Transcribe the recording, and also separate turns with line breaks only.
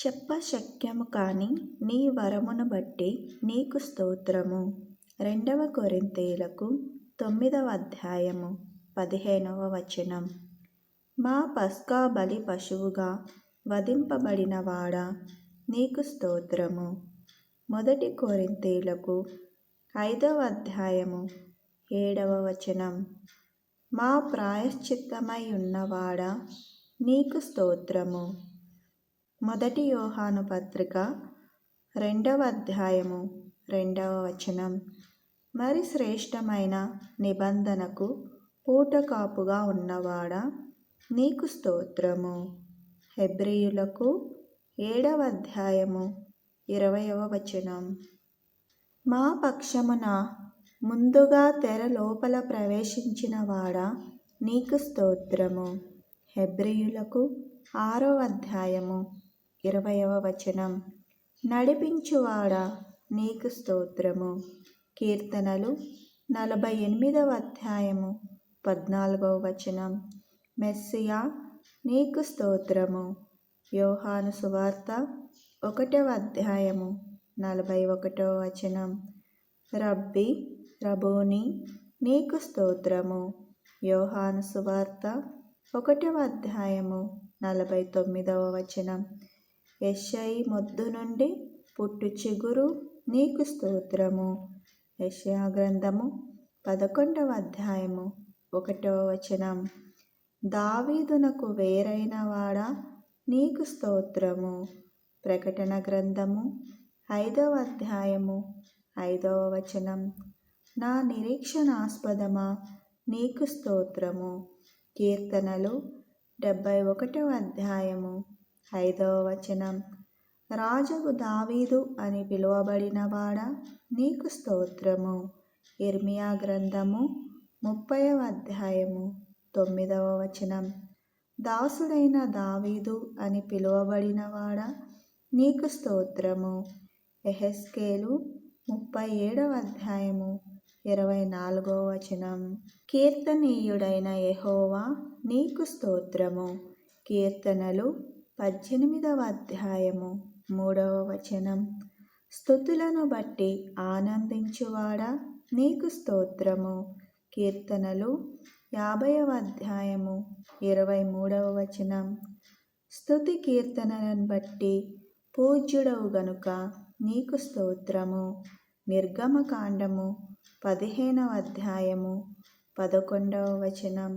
చెప్పశక్యము కాని నీ వరమును బట్టి నీకు స్తోత్రము. 2 కొరింథీయులకు 9వ అధ్యాయము 15వ వచనం. మా పస్కా బలి పశువుగా వధింపబడిన వాడా, నీకు స్తోత్రము. 1 కొరింథీయులకు 5వ అధ్యాయము 7వ వచనం. మా ప్రాయశ్చిత్తమై ఉన్నవాడా, నీకు స్తోత్రము. 1 యోహాను పత్రిక 2వ అధ్యాయము 2వ వచనం. మరి శ్రేష్టమైన నిబంధనకు పూటకాపుగా ఉన్నవాడా, నీకు స్తోత్రము. హెబ్రీయులకు 7వ అధ్యాయము 20వ వచనం. మా పక్షమున ముందుగా తెర లోపల ప్రవేశించిన వాడా, నీకు స్తోత్రము. హెబ్రీయులకు 6వ అధ్యాయము 20వ వచనం. నడిపించువాడా, నీకు స్తోత్రము. కీర్తనలు 48వ అధ్యాయము 14వ వచనం. మెస్సియా, నీకు స్తోత్రము. యోహాను సువార్త 1వ అధ్యాయము 41వ వచనం. రబ్బీ, రబూని, నీకు స్తోత్రము. యోహాను సువార్త 1వ అధ్యాయము 49వ వచనం. యెషయి మొద్దు నుండి పుట్టు చిగురు, నీకు స్తోత్రము. యెషయా గ్రంథము 11వ అధ్యాయము 1వ వచనం. దావీదునకు వేరైన వాడా, నీకు స్తోత్రము. ప్రకటన గ్రంథము 5వ అధ్యాయము 5వ వచనం. నా నిరీక్షణాస్పదమా, నీకు స్తోత్రము. కీర్తనలు 71వ అధ్యాయము 5వ వచనం. రాజగు దావీదు అని పిలువబడిన వాడా, నీకు స్తోత్రము. ఇర్మియా గ్రంథము 30వ అధ్యాయము 9వ వచనం. దాసుడైన దావీదు అని పిలువబడిన వాడా, నీకు స్తోత్రము. యెహెజ్కేలు 37వ అధ్యాయము 24వ వచనం. కీర్తనీయుడైన యెహోవా, నీకు స్తోత్రము. కీర్తనలు 18వ అధ్యాయము 3వ వచనం. స్తుతులను బట్టి ఆనందించువాడా, నీకు స్తోత్రము. కీర్తనలు 50వ అధ్యాయము 23వ వచనం. స్తుతి కీర్తనలను బట్టి పూజ్యుడవు గనుక నీకు స్తోత్రము. నిర్గమకాండము 15వ అధ్యాయము 11వ వచనం.